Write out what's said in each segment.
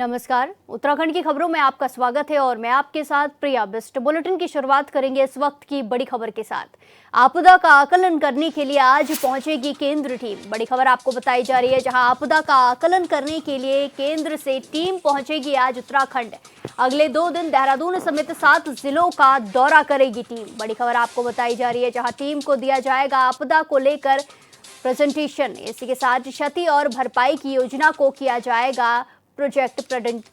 नमस्कार। उत्तराखंड की खबरों में आपका स्वागत है और मैं आपके साथ प्रिया बिस्ट। बुलेटिन की शुरुआत करेंगे इस वक्त की बड़ी खबर के साथ। आपदा का आकलन करने के लिए आज पहुंचेगी केंद्र टीम। बड़ी खबर आपको बताई जा रही है, जहां आपदा का आकलन करने के लिए केंद्र से टीम पहुंचेगी आज उत्तराखंड। अगले 2 दिन देहरादून समेत 7 जिलों का दौरा करेगी टीम। बड़ी खबर आपको बताई जा रही है, जहां टीम को दिया जाएगा आपदा को लेकर प्रेजेंटेशन। इसी के साथ क्षति और भरपाई की योजना को किया जाएगा प्रोजेक्ट।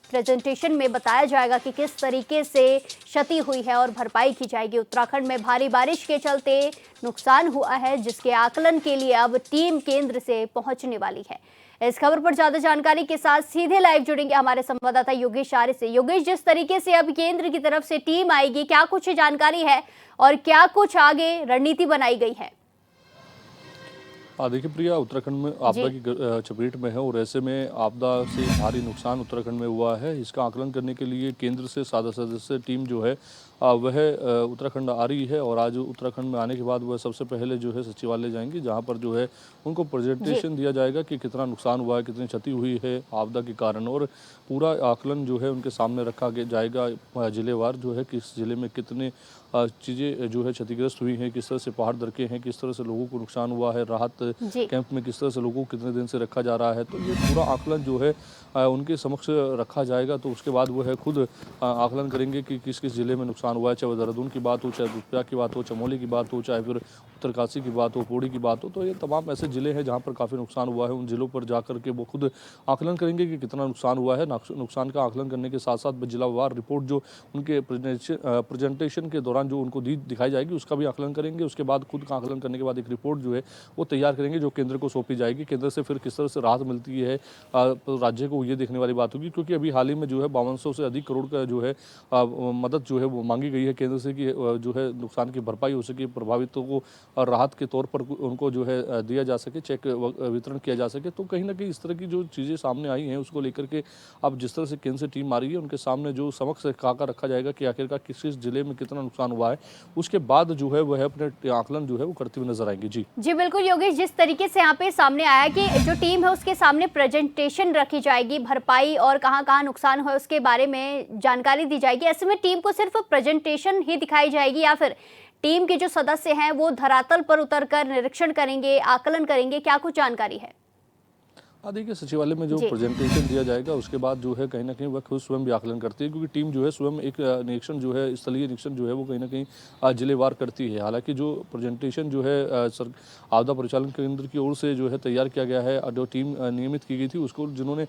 प्रेजेंटेशन में बताया जाएगा कि किस तरीके से क्षति हुई है और भरपाई की जाएगी। उत्तराखंड में भारी बारिश के चलते नुकसान हुआ है, जिसके आकलन के लिए अब टीम केंद्र से पहुंचने वाली है। इस खबर पर ज्यादा जानकारी के साथ सीधे लाइव जुड़ेंगे हमारे संवाददाता योगेश आर्य से। योगेश, जिस तरीके से अब केंद्र की तरफ से टीम आएगी, क्या कुछ जानकारी है और क्या कुछ आगे रणनीति बनाई गई है? देखिए प्रिया, उत्तराखंड में आपदा की चपेट में है और ऐसे में आपदा से भारी नुकसान उत्तराखंड में हुआ है। इसका आकलन करने के लिए केंद्र से 7 सदस्य टीम जो है वह उत्तराखंड आ रही है और आज उत्तराखंड में आने के बाद वह सबसे पहले जो है सचिवालय जाएंगी, जहां पर जो है उनको प्रेजेंटेशन दिया जाएगा कि कितना नुकसान हुआ है, कितनी क्षति हुई है आपदा के कारण, और पूरा आकलन जो है उनके सामने रखा जाएगा। जिलेवार जो है किस जिले में कितने चीज़ें जो है क्षतिग्रस्त हुई हैं, किस तरह से पहाड़ दरके हैं, किस तरह से लोगों को नुकसान हुआ है, राहत कैंप में किस तरह से लोगों को कितने दिन से रखा जा रहा है, तो ये पूरा आकलन जो है उनके समक्ष रखा जाएगा। तो उसके बाद वो है खुद आकलन करेंगे कि किस किस जिले में नुकसान हुआ है, चाहे वो देहरादून की बात हो, चाहे रुद्रप्रयाग की बात हो, चमोली की बात हो, चाहे फिर उत्तरकाशी की बात हो, पौड़ी की बात हो। तो ये तमाम ऐसे ज़िले हैं जहाँ पर काफ़ी नुकसान हुआ है। उन ज़िलों पर जाकर के वो खुद आकलन करेंगे कि कितना नुकसान हुआ है। नुकसान का आकलन करने के साथ साथ जिलावार रिपोर्ट जो उनके प्रेजेंटेशन के दौरान जो उनको दिखाई जाएगी, उसका भी आकलन करेंगे। उसके बाद खुद का आकलन करने के बाद एक रिपोर्ट जो है वो तैयार करेंगे, जो केंद्र को सौंपी जाएगी। केंद्र से फिर किस तरह से राहत मिलती है तो राज्य को ये देखने वाली बात होगी, क्योंकि अभी हाल ही में जो है 5200 से अधिक करोड़ का जो है मदद जो है वो मांगी गई है केंद्र से कि जो है नुकसान की भरपाई हो सके, प्रभावितों को राहत के तौर पर उनको जो है दिया जा सके, चेक वितरण किया जा सके। तो कहीं ना कहीं इस तरह की जो चीज़ें सामने आई हैं उसको लेकर के अब जिस तरह से केंद्र से टीम आ रही है, उनके सामने जो समक्ष खाका रखा जाएगा कि आखिरकार किस किस जिले में कितना नुकसान हुआ है, उसके बाद जो है वह अपने आकलन जो है वो करते हुए नजर आएंगे। जी बिल्कुल योगेश, जिस तरीके से यहाँ पे सामने आया कि जो टीम है उसके सामने प्रेजेंटेशन रखी जाएगी, भरपाई और कहाँ कहाँ नुकसान हुआ उसके बारे में जानकारी दी जाएगी। ऐसे में टीम को सिर्फ प्रेजेंटेशन ही दिखाई जाएगी या फिर टीम के जो सदस्य हैं वो धरातल पर उतरकर निरीक्षण करेंगे, आकलन करेंगे? क्या कुछ जानकारी है? देखिए, सचिवालय में जो प्रेजेंटेशन दिया जाएगा उसके बाद जो है कहीं ना कहीं वह खुद स्वयं भी आकलन करती है, क्योंकि टीम जो है स्वयं एक निरीक्षण जो है, स्थलीय निरीक्षण जो है वो कहीं ना कहीं जिलेवार करती है। हालांकि जो प्रेजेंटेशन जो है आपदा परिचालन केंद्र की ओर से जो है तैयार किया गया है, जो टीम नियमित की गई थी उसको, जिन्होंने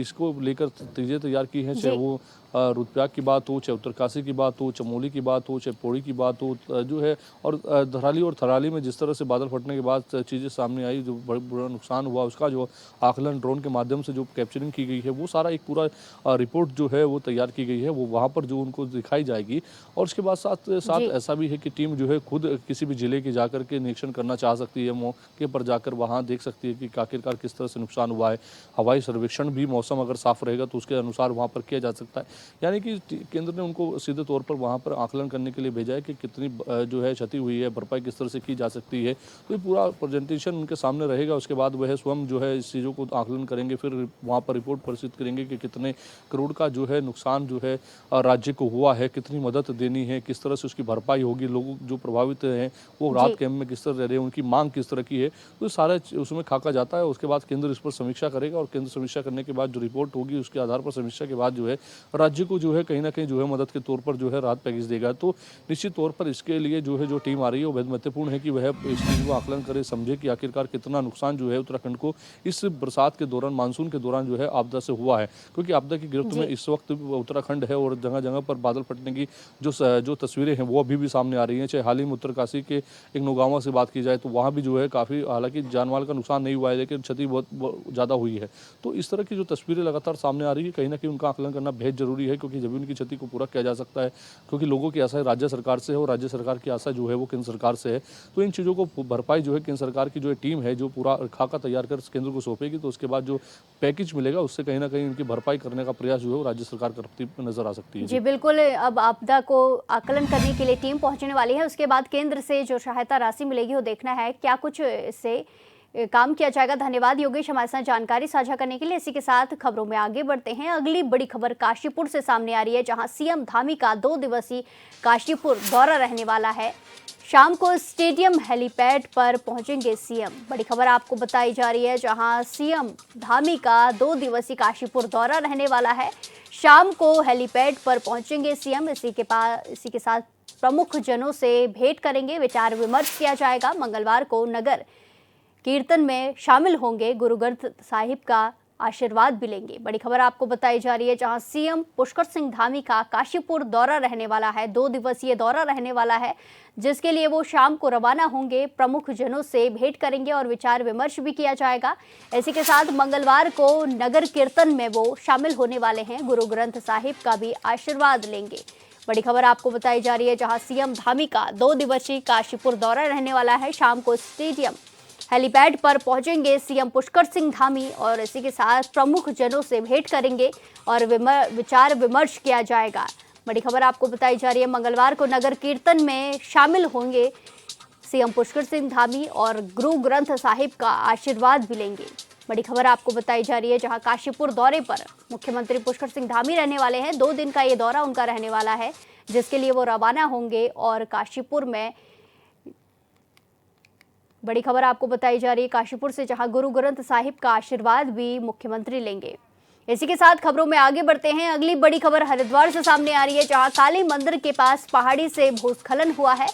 इसको लेकर चीज़ें तैयार की हैं, चाहे वो रुद्रप्रयाग की बात हो, चाहे उत्तरकाशी की बात हो, चमोली की बात हो, चाहे पौड़ी की बात हो, जो है और धराली और थराली में जिस तरह से बादल फटने के बाद चीज़ें सामने आई, जो बड़ा नुकसान हुआ, उसका जो आकलन ड्रोन के माध्यम से जो कैप्चरिंग की गई है, वो सारा एक पूरा रिपोर्ट जो है वो तैयार की गई है, वो वहाँ पर जो उनको दिखाई जाएगी। और उसके बाद साथ साथ ऐसा भी है कि टीम जो है खुद किसी भी जिले के जाकर के निरीक्षण करना चाह सकती है, मौके पर जाकर वहाँ देख सकती है कि आखिरकार किस तरह से नुकसान हुआ है। हवाई सर्वेक्षण भी, मौसम अगर साफ रहेगा तो उसके अनुसार वहाँ पर किया जा सकता है। यानी कि केंद्र ने उनको सीधे तौर पर वहाँ पर आकलन करने के लिए भेजा है कि कितनी जो है क्षति हुई है, भरपाई किस तरह से की जा सकती है। तो ये पूरा प्रेजेंटेशन उनके सामने रहेगा। उसके बाद वह स्वयं जो है इस चीज़ों को आकलन करेंगे, फिर वहाँ पर रिपोर्ट प्रस्तुत करेंगे कि कितने करोड़ का जो है नुकसान जो है राज्य को हुआ है, कितनी मदद देनी है, किस तरह से उसकी भरपाई होगी, लोग जो प्रभावित हैं वो राहत कैंप में किस तरह रह रहे हैं, उनकी मांग किस तरह की है, तो सारा उसमें खाका जाता है। उसके बाद केंद्र इस पर समीक्षा करेगा और केंद्र समीक्षा करने के बाद जो रिपोर्ट होगी उसके आधार पर समीक्षा के बाद जो है राज्य को जो है कहीं ना कहीं जो है मदद के तौर पर जो है राहत पैकेज देगा। तो निश्चित तौर पर इसके लिए जो है जो टीम आ रही है वो बहुत महत्वपूर्ण है कि वह इस चीज़ को आकलन करे, समझे कि आखिरकार कितना नुकसान जो है उत्तराखंड को इस बरसात के दौरान, मानसून के दौरान जो है आपदा से हुआ है। क्योंकि आपदा की गिरफ्त में इस वक्त उत्तराखंड है और जगह जगह पर बादल फटने की जो तस्वीरें हैं वो अभी भी सामने आ रही हैं। चाहे हाल ही में उत्तरकाशी के एक नौगांवा से बात की जाए तो वहाँ भी जो है काफ़ी, हालांकि जानमाल का नुकसान नहीं हुआ है लेकिन क्षति बहुत ज़्यादा हुई है। तो इस तरह की जो तस्वीरें लगातार सामने आ रही है, कहीं ना कहीं उनका आकलन करना बेहद जरूरी है, क्योंकि जब उनकी क्षति को पूरा किया जा सकता है, क्योंकि लोगों की आशा राज्य सरकार से है और राज्य सरकार की आशा जो है वो केंद्र सरकार से है। तो इन चीज़ों को भरपाई जो है केंद्र सरकार की जो टीम है जो पूरा खाका तैयार कर केंद्र को सौंपेगी, तो उसके बाद जो पैकेज मिलेगा उससे कहीं ना कहीं उनकी भरपाई करने का प्रयास जो है वो राज्य सरकार करती नजर आ सकती है। जी बिल्कुल, अब आपदा को आकलन करने के लिए टीम पहुंचने वाली है। उसके बाद केंद्र से जो सहायता राशि मिलेगी वो देखना है क्या कुछ इससे काम किया जाएगा। धन्यवाद योगेश हमारे साथ जानकारी साझा करने के लिए। इसी के साथ खबरों में आगे बढ़ते हैं। अगली बड़ी खबर काशीपुर से सामने आ रही है, जहां सीएम धामी का 2 दिवसीय काशीपुर दौरा रहने वाला है। शाम को स्टेडियम हेलीपैड पर पहुंचेंगे सीएम। बड़ी खबर आपको बताई जा रही है, जहां सीएम धामी का 2 दिवसीय काशीपुर दौरा रहने वाला है। शाम को हेलीपैड पर पहुंचेंगे सीएम। इसी के साथ प्रमुख जनों से भेंट करेंगे, विचार विमर्श किया जाएगा। मंगलवार को नगर कीर्तन में शामिल होंगे, गुरु ग्रंथ साहिब का आशीर्वाद भी लेंगे। बड़ी खबर आपको बताई जा रही है, जहां सीएम पुष्कर सिंह धामी का काशीपुर दौरा रहने वाला है। 2 दिवसीय दौरा रहने वाला है, जिसके लिए वो शाम को रवाना होंगे। प्रमुख जनों से भेंट करेंगे और विचार विमर्श भी किया जाएगा। इसी के साथ मंगलवार को नगर कीर्तन में वो शामिल होने वाले हैं, गुरु ग्रंथ साहिब का भी आशीर्वाद लेंगे। बड़ी खबर आपको बताई जा रही है, जहां सीएम धामी का 2 दिवसीय काशीपुर दौरा रहने वाला है। शाम को स्टेडियम हेलीपैड पर पहुंचेंगे सीएम पुष्कर सिंह धामी और इसी के साथ प्रमुख जनों से भेंट करेंगे और विचार विमर्श किया जाएगा। बड़ी खबर आपको बताई जा रही है, मंगलवार को नगर कीर्तन में शामिल होंगे सीएम पुष्कर सिंह धामी और गुरु ग्रंथ साहिब का आशीर्वाद भी लेंगे। बड़ी खबर आपको बताई जा रही है, जहां काशीपुर दौरे पर मुख्यमंत्री पुष्कर सिंह धामी रहने वाले हैं। 2 दिन का ये दौरा उनका रहने वाला है, जिसके लिए वो रवाना होंगे और काशीपुर में बड़ी खबर आपको बताई जा रही है काशीपुर से, जहां गुरु ग्रंथ साहिब का आशीर्वाद भी मुख्यमंत्री लेंगे। इसी के साथ खबरों में आगे बढ़ते हैं। अगली बड़ी खबर हरिद्वार से सामने आ रही है, जहां काली मंदिर के पास पहाड़ी से भूस्खलन हुआ है।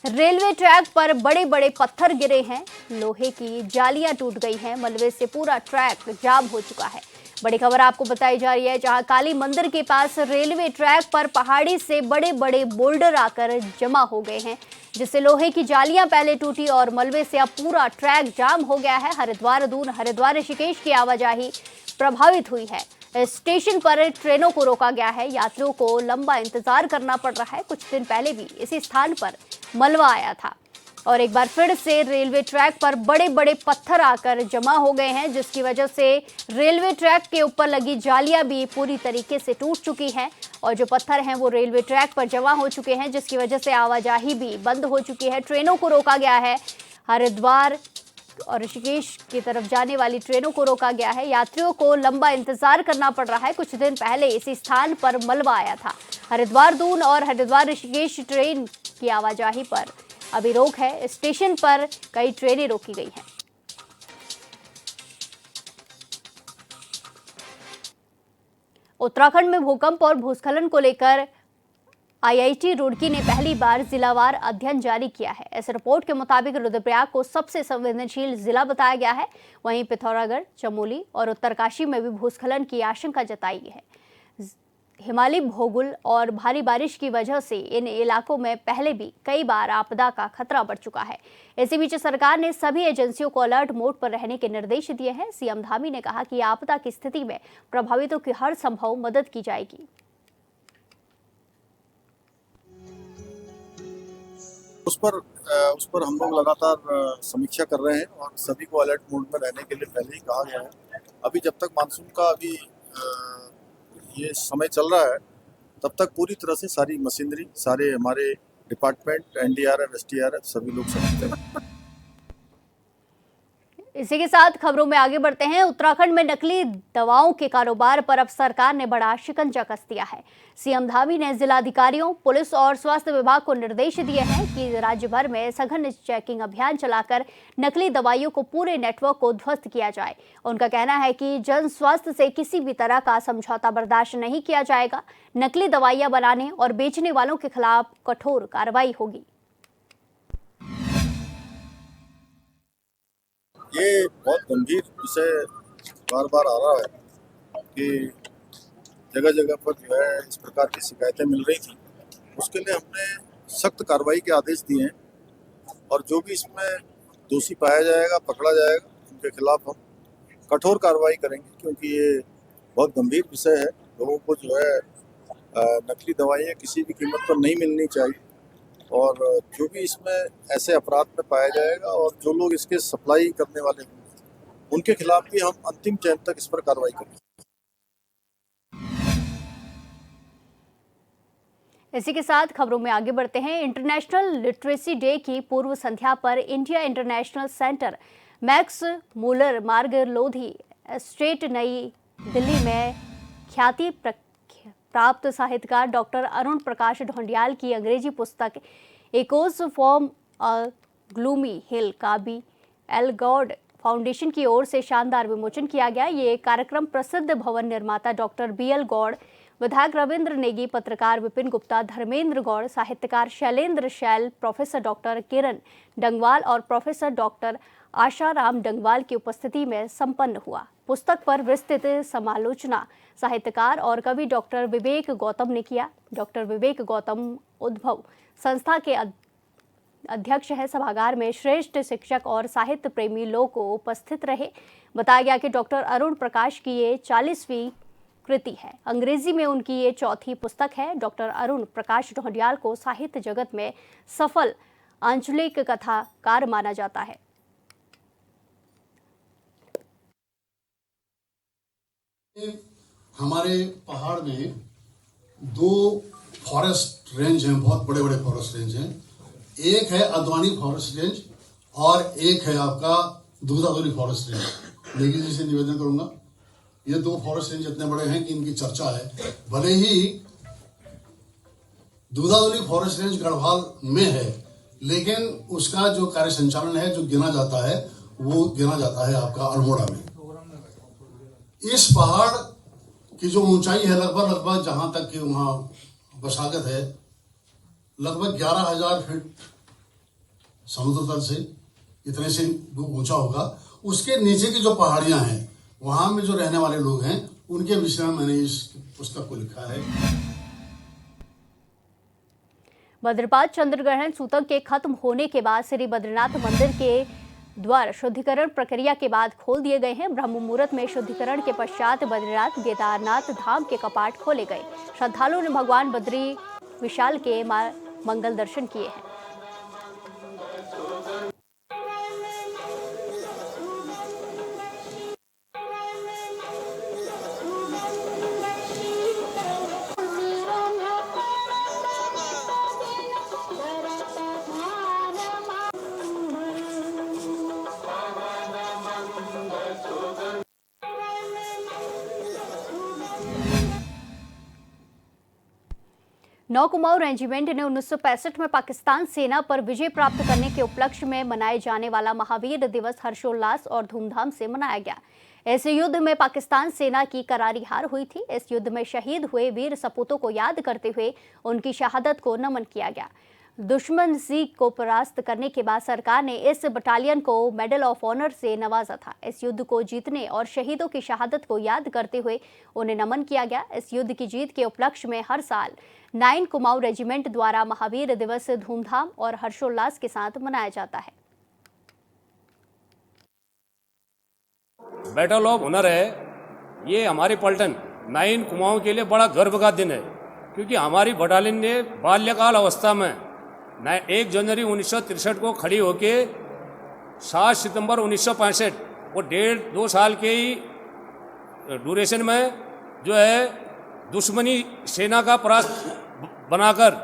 रेलवे ट्रैक पर बड़े बड़े पत्थर गिरे हैं, लोहे की जालियां टूट गई हैं, मलबे से पूरा ट्रैक जाम हो चुका है। बड़ी खबर आपको बताई जा रही है, जहां काली मंदिर के पास रेलवे ट्रैक पर पहाड़ी से बड़े बड़े बोल्डर आकर जमा हो गए हैं, जिससे लोहे की जालियां पहले टूटी और मलबे से अब पूरा ट्रैक जाम हो गया है। हरिद्वार दून हरिद्वार ऋषिकेश की आवाजाही प्रभावित हुई है। स्टेशन पर ट्रेनों को रोका गया है, यात्रियों को लंबा इंतजार करना पड़ रहा है। कुछ दिन पहले भी इसी स्थान पर मलबा आया था और एक बार फिर से रेलवे ट्रैक पर बड़े बड़े पत्थर आकर जमा हो गए हैं, जिसकी वजह से रेलवे ट्रैक के ऊपर लगी जालियां भी पूरी तरीके से टूट चुकी हैं और जो पत्थर हैं वो रेलवे ट्रैक पर जमा हो चुके हैं, जिसकी वजह से आवाजाही भी बंद हो चुकी है। ट्रेनों को रोका गया है, हरिद्वार और ऋषिकेश की तरफ जाने वाली ट्रेनों को रोका गया है। यात्रियों को लंबा इंतजार करना पड़ रहा है। कुछ दिन पहले इसी स्थान पर मलबा आया था। हरिद्वार दून और हरिद्वार ऋषिकेश ट्रेन की आवाजाही पर अभी रोक है। स्टेशन पर कई ट्रेनें रोकी गई हैं। उत्तराखंड में भूकंप और भूस्खलन को लेकर आईआईटी रुड़की ने पहली बार जिलावार अध्ययन जारी किया है। इस रिपोर्ट के मुताबिक रुद्रप्रयाग को सबसे संवेदनशील जिला बताया गया है। वहीं पिथौरागढ़, चमोली और उत्तरकाशी में भी भूस्खलन की आशंका जताई है। हिमालयी भूगोल और भारी बारिश की वजह से इन इलाकों में पहले भी कई बार आपदा का खतरा बढ़ चुका है। इसी बीच सरकार ने सभी एजेंसियों को अलर्ट मोड पर रहने के निर्देश दिए हैं। सीएम धामी ने कहा कि आपदा की स्थिति में प्रभावितों की हर संभव मदद की जाएगी। उस पर हम लोग लगातार समीक्षा कर रहे हैं और सभी को अलर्ट मोड में रहने के लिए पहले ही कहा गया है। अभी जब तक मानसून का ये समय चल रहा है, तब तक पूरी तरह से सारी मशीनरी, सारे हमारे डिपार्टमेंट, एनडीआरएफ, एसडीआरएफ सभी लोग समझते हैं। इसी के साथ खबरों में आगे बढ़ते हैं। उत्तराखंड में नकली दवाओं के कारोबार पर अब सरकार ने बड़ा शिकंजा कस दिया है। सीएम धामी ने जिलाधिकारियों, पुलिस और स्वास्थ्य विभाग को निर्देश दिए हैं कि राज्य भर में सघन चेकिंग अभियान चलाकर नकली दवाइयों को पूरे नेटवर्क को ध्वस्त किया जाए। उनका कहना है कि जन स्वास्थ्य से किसी भी तरह का समझौता बर्दाश्त नहीं किया जाएगा। नकली दवाइयां बनाने और बेचने वालों के खिलाफ कठोर कार्रवाई होगी। ये बहुत गंभीर विषय बार बार आ रहा है कि जगह जगह पर जो है इस प्रकार की शिकायतें मिल रही थी। उसके लिए हमने सख्त कार्रवाई के आदेश दिए हैं और जो भी इसमें दोषी पाया जाएगा, पकड़ा जाएगा, उनके खिलाफ हम कठोर कार्रवाई करेंगे, क्योंकि ये बहुत गंभीर विषय है। लोगों को जो है नकली दवाइयाँ किसी भी कीमत पर नहीं मिलनी चाहिए और जो भी इसमें ऐसे अपराध में पाया जाएगा और जो लोग इसके सप्लाई करने वाले होंगे, उनके खिलाफ भी हम अंतिम चरण तक इस पर कार्रवाई करेंगे। इसी के साथ खबरों में आगे बढ़ते हैं। इंटरनेशनल लिटरेसी डे की पूर्व संध्या पर India international centre Max Muller मार्ग लोधी स्ट्रेट नई दिल्ली में ख्याति प्राप्त साहित्यकार डॉक्टर अरुण प्रकाश ढोंडियाल की अंग्रेजी पुस्तक एकोज फ्रॉम अ ग्लूमी हिल का भी एल गॉड फाउंडेशन की ओर से शानदार विमोचन किया गया। ये कार्यक्रम प्रसिद्ध भवन निर्माता डॉक्टर BL गौड़, विधायक रविंद्र नेगी, पत्रकार विपिन गुप्ता, धर्मेंद्र गौड़, साहित्यकार शैलेंद्र शैल, प्रोफेसर डॉक्टर किरण डंगवाल और प्रोफेसर डॉक्टर आशाराम डंगवाल की उपस्थिति में संपन्न हुआ। पुस्तक पर विस्तृत समालोचना साहित्यकार और कवि डॉक्टर विवेक गौतम ने किया। डॉक्टर विवेक गौतम उद्भव संस्था के अध्यक्ष है। सभागार में श्रेष्ठ शिक्षक और साहित्य प्रेमी लोग उपस्थित रहे। बताया गया कि डॉक्टर अरुण प्रकाश की ये 40वीं कृति है। अंग्रेजी में उनकी ये चौथी पुस्तक है। डॉक्टर अरुण प्रकाश ढोंडियाल को साहित्य जगत में सफल आंचलिक कथाकार माना जाता है। हमारे पहाड़ में 2 फॉरेस्ट रेंज हैं, बहुत बड़े बड़े फॉरेस्ट रेंज हैं। एक है अद्वानी फॉरेस्ट रेंज और एक है आपका दूधाधुरी फॉरेस्ट रेंज। लेकिन जी से निवेदन करूंगा, ये 2 फॉरेस्ट रेंज इतने बड़े हैं कि इनकी चर्चा है। भले ही दूधाधुरी फॉरेस्ट रेंज गढ़वाल में है, लेकिन उसका जो कार्य संचालन है, जो गिना जाता है, वो गिना जाता है आपका अल्मोड़ा में। इस पहाड़ की जो ऊंचाई है लगभग जहां तक कि वहां बसागत है, लगभग 11,000 फीट समुद्र तल से, इतने से ऊंचा होगा। उसके नीचे की जो पहाड़ियां हैं, वहां में जो रहने वाले लोग हैं, उनके विषय में मैंने इस पुस्तक को लिखा है। बद्रपात चंद्रग्रहण सूतक के खत्म होने के बाद श्री बद्रीनाथ मंदिर के द्वार शुद्धिकरण प्रक्रिया के बाद खोल दिए गए हैं। ब्रह्म मुहूर्त में शुद्धिकरण के पश्चात बद्रीनाथ केदारनाथ धाम के कपाट खोले गए। श्रद्धालुओं ने भगवान बद्री विशाल के मंगल दर्शन किए हैं। नौ कुमाऊं रेजिमेंट ने 1965 में पाकिस्तान सेना पर विजय प्राप्त करने के उपलक्ष्य में मनाए जाने वाला महावीर दिवस हर्षोल्लास और धूमधाम से मनाया गया। इस युद्ध में पाकिस्तान सेना की करारी हार हुई थी। इस युद्ध में शहीद हुए वीर सपूतों को याद करते हुए उनकी शहादत को नमन किया गया। दुश्मन सिख को परास्त करने के बाद सरकार ने इस बटालियन को मेडल ऑफ ऑनर से नवाजा था। इस युद्ध को जीतने और शहीदों की शहादत को याद करते हुए उन्हें नमन किया गया। इस युद्ध की जीत के उपलक्ष्य में हर साल 9 कुमाऊं रेजिमेंट द्वारा महावीर दिवस धूमधाम और हर्षोल्लास के साथ मनाया जाता है। बैटल ऑफ ऑनर है, ये हमारे पलटन 9 कुमाऊं के लिए बड़ा गर्व का दिन है, क्योंकि हमारी बटालियन ने बाल्यकाल अवस्था में 1 जनवरी 1963 को खड़ी होके 7 सितंबर 1965 वो 1.5-2 साल के ही ड्यूरेशन में जो है दुश्मनी सेना का परास्त बनाकर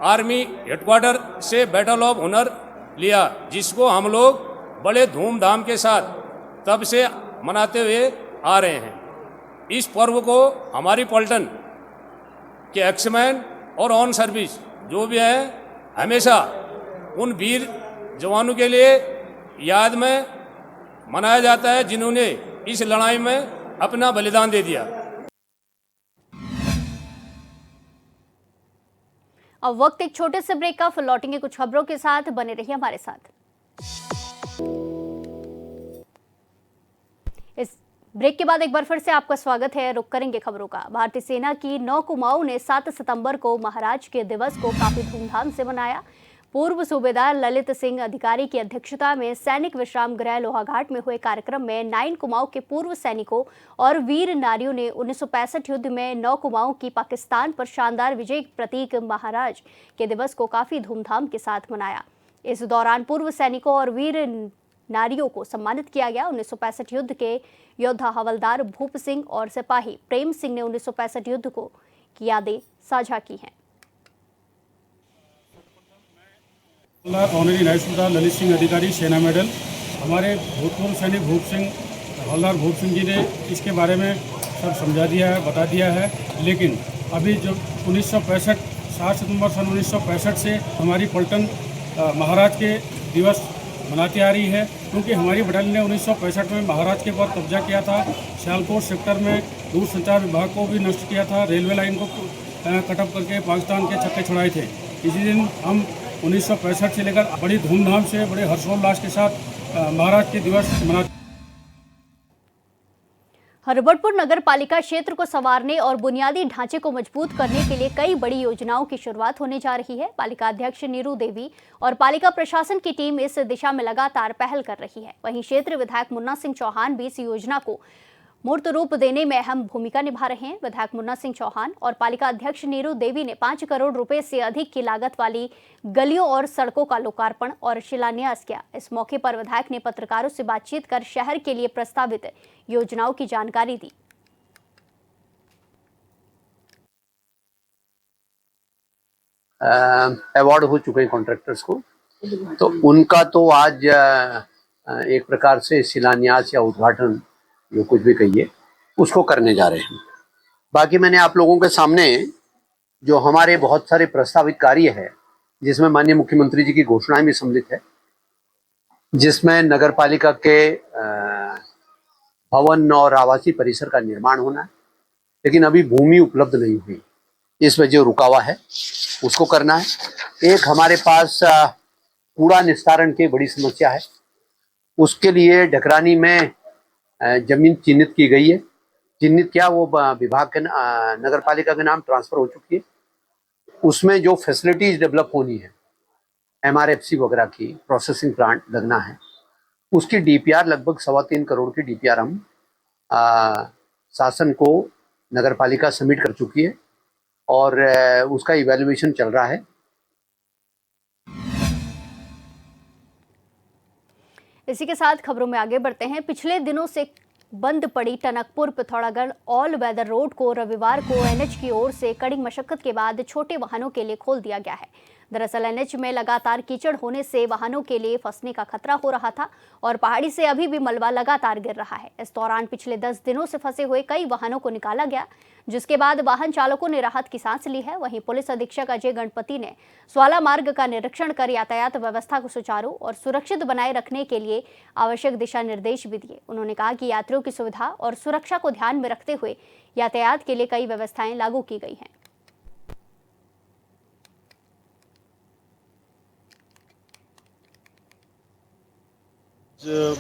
आर्मी हेडक्वार्टर से बैटल ऑफ ऑनर लिया, जिसको हम लोग बड़े धूमधाम के साथ तब से मनाते हुए आ रहे हैं। इस पर्व को हमारी पलटन के एक्समैन और ऑन सर्विस जो भी है हमेशा उन वीर जवानों के लिए याद में मनाया जाता है, जिन्होंने इस लड़ाई में अपना बलिदान दे दिया। अब वक्त एक छोटे से ब्रेक का, फिर लौटेंगे कुछ खबरों के साथ। बने रहिए हमारे साथ। इस ब्रेक के बाद एक बार फिर से आपका स्वागत है। रुक करेंगे खबरों का। भारतीय सेना की 9 कुमाऊं ने 7 सितंबर को महाराज के दिवस को काफी धूमधाम से मनाया। पूर्व सूबेदार ललित सिंह अधिकारी की अध्यक्षता में सैनिक विश्राम गृह लोहाघाट में हुए कार्यक्रम में 9 कुमाऊं के पूर्व सैनिकों और वीर नारियों ने 1965 युद्ध में 9 कुमाऊं की पाकिस्तान पर शानदार विजय प्रतीक महाराज के दिवस को काफी धूमधाम के साथ मनाया। इस दौरान पूर्व सैनिकों और वीर नारियों को सम्मानित किया गया। 1965 युद्ध के योद्धा हवलदार भूप सिंह और सिपाही प्रेम सिंह ने 1965 युद्ध को की यादें साझा की हैं। ऑनरी नायब सूबेदार ललित सिंह अधिकारी, सेना मेडल। हमारे भूतपूर्व सैनिक हवलदार भूप सिंह जी ने इसके बारे में सब समझा दिया है, बता दिया है। लेकिन अभी जो 1965 7 सितंबर सन 1965 से हमारी पलटन महाराज के दिवस मनाती आ रही है, क्योंकि हमारी बटालियन ने 1965 में महाराज के ऊपर कब्जा किया था। सियालकोट सेक्टर में दूरसंचार विभाग को भी नष्ट किया था, रेलवे लाइन को कटअप करके पाकिस्तान के छक्के छुड़ाए थे। इसी दिन हम 1965 से लेकर बड़ी धूमधाम से, बड़े हर्षोल्लास के साथ महाराज के दिवस मनाते। हरिबरपुर नगर पालिका क्षेत्र को संवारने और बुनियादी ढांचे को मजबूत करने के लिए कई बड़ी योजनाओं की शुरुआत होने जा रही है। पालिका अध्यक्ष नीरू देवी और पालिका प्रशासन की टीम इस दिशा में लगातार पहल कर रही है। वहीं क्षेत्र विधायक मुन्ना सिंह चौहान भी इस योजना को मूर्त रूप देने में अहम भूमिका निभा रहे हैं। विधायक मुन्ना सिंह चौहान और पालिका अध्यक्ष नीरू देवी ने 5 करोड़ रुपए से अधिक की लागत वाली गलियों और सड़कों का लोकार्पण और शिलान्यास किया। इस मौके पर विधायक ने पत्रकारों से बातचीत कर शहर के लिए प्रस्तावित योजनाओं की जानकारी दी। अवार्ड हो चुके हैं कॉन्ट्रैक्टर्स को, तो उनका तो आज एक प्रकार से शिलान्यास या उद्घाटन, जो कुछ भी कहिए, उसको करने जा रहे हैं। बाकी मैंने आप लोगों के सामने जो हमारे बहुत सारे प्रस्तावित कार्य है, जिसमें माननीय मुख्यमंत्री जी की घोषणाएं भी सम्मिलित है, जिसमें नगर पालिका के भवन और आवासीय परिसर का निर्माण होना है, लेकिन अभी भूमि उपलब्ध नहीं हुई, इस वजह रुका हुआ है, उसको करना है। एक हमारे पास कूड़ा निस्तारण की बड़ी समस्या है, उसके लिए ढकरानी में जमीन चिन्हित की गई है। चिन्हित क्या, वो विभाग के नगर पालिका के नाम ट्रांसफर हो चुकी है। उसमें जो फैसिलिटीज डेवलप होनी है, MRFC वगैरह की, प्रोसेसिंग प्लांट लगना है, उसकी DPR लगभग 3.25 करोड़ की DPR हम शासन को नगर पालिका सबमिट कर चुकी है और उसका इवैल्यूएशन चल रहा है। इसी के साथ खबरों में आगे बढ़ते हैं। पिछले दिनों से बंद पड़ी Tanakpur Pithoragarh all weather road को रविवार को NH की ओर से कड़ी मशक्कत के बाद छोटे वाहनों के लिए खोल दिया गया है। दरअसल NH में लगातार कीचड़ होने से वाहनों के लिए फंसने का खतरा हो रहा था और पहाड़ी से अभी भी मलबा लगातार गिर रहा है। इस दौरान पिछले 10 दिनों से फंसे हुए कई वाहनों को निकाला गया, जिसके बाद वाहन चालकों ने राहत की सांस ली है। वहीं पुलिस अधीक्षक अजय गणपति ने स्वाला मार्ग का निरीक्षण कर यातायात व्यवस्था को सुचारू और सुरक्षित बनाए रखने के लिए आवश्यक दिशा निर्देश भी दिए। उन्होंने कहा कि यात्रियों की सुविधा और सुरक्षा को ध्यान में रखते हुए यातायात के लिए कई व्यवस्थाएं लागू की गई हैं।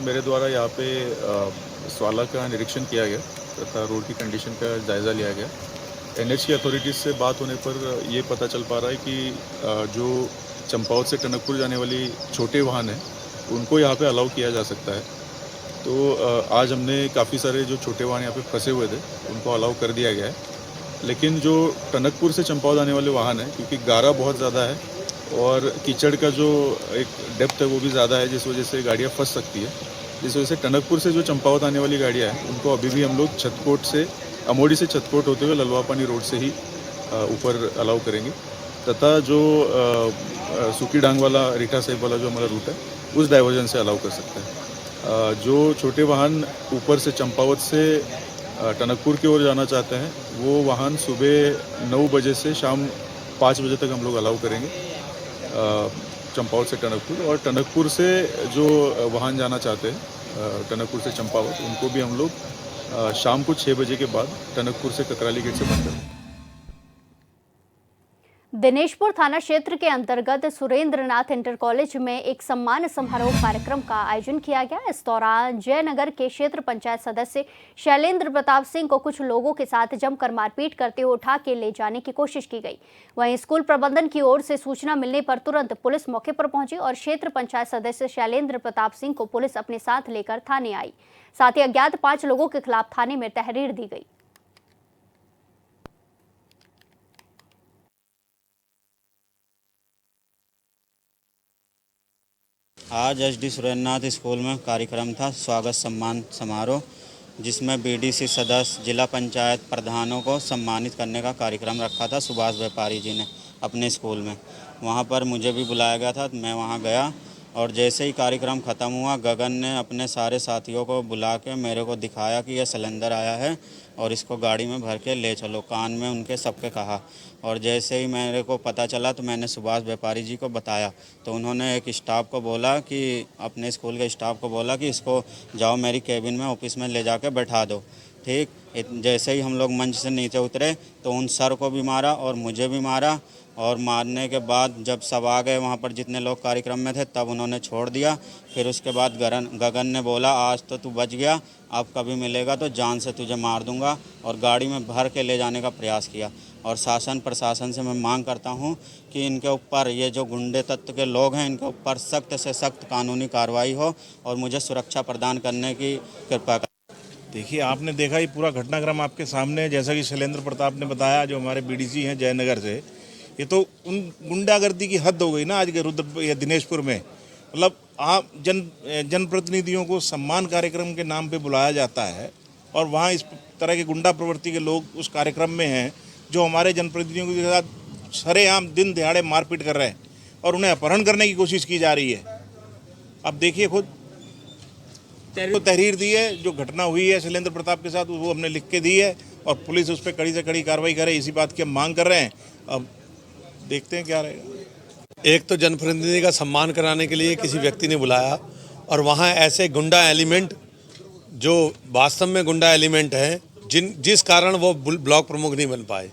मेरे द्वारा यहाँ पे स्वाला का निरीक्षण किया गया तथा रोड की कंडीशन का जायज़ा लिया गया। NH की अथॉरिटीज़ से बात होने पर ये पता चल पा रहा है कि जो चंपावत से टनकपुर जाने वाली छोटे वाहन हैं, उनको यहाँ पे अलाउ किया जा सकता है। तो आज हमने काफ़ी सारे जो छोटे वाहन यहाँ पे फंसे हुए थे, उनको अलाउ कर दिया गया है। लेकिन जो टनकपुर से चंपावत आने वाले वाहन हैं, क्योंकि गारा बहुत ज़्यादा है और कीचड़ का जो एक डेप्थ है वो भी ज़्यादा है, जिस वजह से गाड़ियाँ फंस सकती है। जिस वजह से टनकपुर से जो चंपावत आने वाली गाड़ियाँ हैं, उनको अभी भी हम लोग छतकोट से, अमोड़ी से छतकोट होते हुए ललवा पानी रोड से ही ऊपर अलाउ करेंगे। तथा जो सूखी डांग वाला, रीठा साहिब वाला जो हमारा रूट है, उस डाइवर्जन से अलाउ कर सकते हैं। जो छोटे वाहन ऊपर से चंपावत से टनकपुर की ओर जाना चाहते हैं, वो वाहन सुबह 9 बजे से शाम 5 बजे तक हम लोग अलाउ करेंगे चंपावत से टनकपुर। और टनकपुर से जो वाहन जाना चाहते हैं टनकपुर से चंपावत, उनको भी हम लोग शाम को 6 बजे के बाद टनकपुर से ककराली गेट से बंद करेंगे। दिनेशपुर थाना क्षेत्र के अंतर्गत सुरेंद्रनाथ इंटर कॉलेज में एक सम्मान समारोह कार्यक्रम का आयोजन किया गया। इस दौरान जयनगर के क्षेत्र पंचायत सदस्य शैलेंद्र प्रताप सिंह को कुछ लोगों के साथ जमकर मारपीट करते हुए उठा के ले जाने की कोशिश की गई। वहीं स्कूल प्रबंधन की ओर से सूचना मिलने पर तुरंत पुलिस मौके पर पहुंची और क्षेत्र पंचायत सदस्य शैलेंद्र प्रताप सिंह को पुलिस अपने साथ लेकर थाने आई। साथ ही अज्ञात 5 लोगों के खिलाफ थाने में तहरीर दी गई। आज SD सुरेंद्रनाथ स्कूल में कार्यक्रम था स्वागत सम्मान समारोह, जिसमें BDC सदस्य, जिला पंचायत प्रधानों को सम्मानित करने का कार्यक्रम रखा था सुभाष व्यापारी जी ने। अपने स्कूल में। वहाँ पर मुझे भी बुलाया गया था, मैं वहाँ गया और जैसे ही कार्यक्रम ख़त्म हुआ गगन ने अपने सारे साथियों को बुला के मेरे को दिखाया कि यह सिलेंडर आया है और इसको गाड़ी में भर के ले चलो, कान में उनके सबके कहा। और जैसे ही मेरे को पता चला तो मैंने सुभाष व्यापारी जी को बताया, तो उन्होंने एक स्टाफ को बोला कि अपने स्कूल के स्टाफ को बोला कि इसको जाओ मेरी केबिन में ऑफिस में ले जाके बैठा दो। ठीक, जैसे ही हम लोग मंच से नीचे उतरे तो उन सर को भी मारा और मुझे भी मारा, और मारने के बाद जब सब आ गए वहाँ पर जितने लोग कार्यक्रम में थे तब उन्होंने छोड़ दिया। फिर उसके बाद गगन ने बोला आज तो तू बच गया, अब कभी मिलेगा तो जान से तुझे मार दूंगा, और गाड़ी में भर के ले जाने का प्रयास किया। और शासन प्रशासन से मैं मांग करता हूँ कि इनके ऊपर, ये जो गुंडे तत्व के लोग हैं, इनके ऊपर सख्त से सख्त कानूनी कार्रवाई हो और मुझे सुरक्षा प्रदान करने की कृपा करें। देखिए, आपने देखा ये पूरा घटनाक्रम आपके सामने है। जैसा कि शैलेंद्र प्रताप ने बताया, जो हमारे बीडीसी हैं जयनगर से, ये तो उन गुंडागर्दी की हद हो गई ना आज के रुद्र या दिनेशपुर में। मतलब आप जनप्रतिनिधियों को सम्मान कार्यक्रम के नाम पे बुलाया जाता है और वहाँ इस तरह के गुंडा प्रवृत्ति के लोग उस कार्यक्रम में हैं जो हमारे जनप्रतिनिधियों के साथ सरेआम दिन दिहाड़े मारपीट कर रहे हैं और उन्हें अपहरण करने की कोशिश की जा रही है। अब देखिए, खुद तो तहरीर दी है, जो घटना हुई है शैलेंद्र प्रताप के साथ वो हमने लिख के दी है और पुलिस उस पर कड़ी से कड़ी कार्रवाई करे, इसी बात की हम मांग कर रहे हैं। अब देखते हैं क्या रहेगा। एक तो जनप्रतिनिधि का सम्मान कराने के लिए किसी व्यक्ति ने बुलाया और वहाँ ऐसे गुंडा एलिमेंट जो वास्तव में गुंडा एलिमेंट हैं जिस कारण वो ब्लॉक प्रमुख नहीं बन पाए,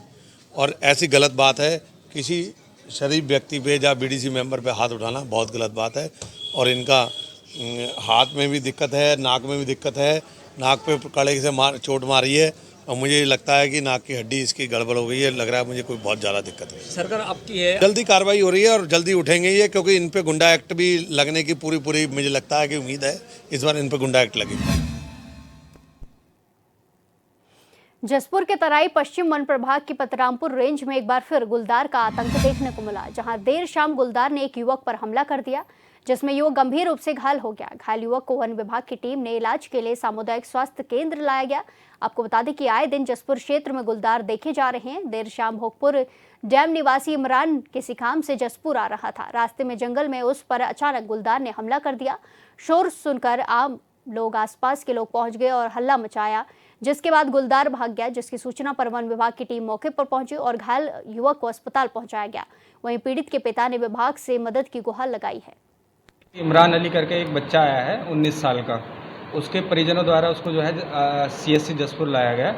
और ऐसी गलत बात है। किसी शरीफ व्यक्ति पे या बीडीसी मेंबर पे हाथ उठाना बहुत गलत बात है। और इनका हाथ में भी दिक्कत है, नाक में भी दिक्कत है, नाक पे कड़े से चोट मारी है और मुझे लगता है कि नाक की हड्डी इसकी गड़बड़ हो गई है। लग रहा है मुझे कोई बहुत ज़्यादा दिक्कत है। सरकार आपकी है, जल्दी कार्रवाई हो रही है और जल्दी उठेंगे ये, क्योंकि इन पे गुंडा एक्ट भी लगने की पूरी मुझे लगता है कि उम्मीद है इस बार इन पे गुंडा एक्ट लगेगा। जसपुर के तराई पश्चिम वन प्रभाग की पतरामपुर रेंज में एक बार फिर गुलदार का आतंक देखने को मिला, जहां देर शाम गुलदार ने एक युवक पर हमला कर दिया, जिसमें युवक गंभीर रूप से घायल हो गया। घायल युवक को वन विभाग की टीम ने इलाज के लिए सामुदायिक स्वास्थ्य केंद्र लाया गया। आपको बता दें कि आए दिन जसपुर क्षेत्र में गुलदार देखे जा रहे हैं। देर शाम भोगपुर डैम निवासी इमरान किसी काम से जसपुर आ रहा था। रास्ते में जंगल में उस पर अचानक गुलदार ने हमला कर दिया। शोर सुनकर आम लोग, आसपास के लोग पहुंच गए और हल्ला मचाया, जिसके बाद गुलदार भाग गया, जिसकी सूचना पर वन विभाग की टीम मौके पर पहुंची और घायल युवक को अस्पताल पहुंचाया गया। वहीं पीड़ित के पिता ने विभाग से मदद की गुहार लगाई है। इमरान अली करके एक बच्चा आया है 19 साल का, उसके परिजनों द्वारा उसको जो है CSC जसपुर लाया गया।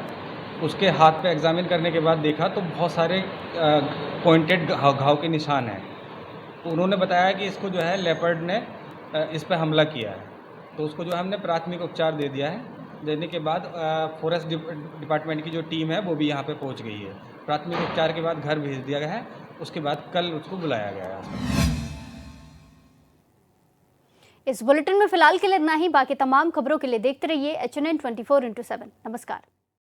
उसके हाथ पे एग्जामिन करने के बाद देखा तो बहुत सारे पॉइंटेड घाव के निशान हैं। तो उन्होंने बताया कि इसको जो है लेपर्ड ने इस पर हमला किया है। तो उसको जो हमने प्राथमिक उपचार दे दिया है। देने के बाद फॉरेस्ट डिपार्टमेंट की जो टीम है वो भी यहाँ पे पहुँच गई है। प्राथमिक उपचार के बाद घर भेज दिया गया है। उसके बाद कल उसको बुलाया गया है। इस बुलेटिन में फिलहाल के लिए इतना ही। बाकी तमाम खबरों के लिए देखते रहिए HNN 24/7। नमस्कार।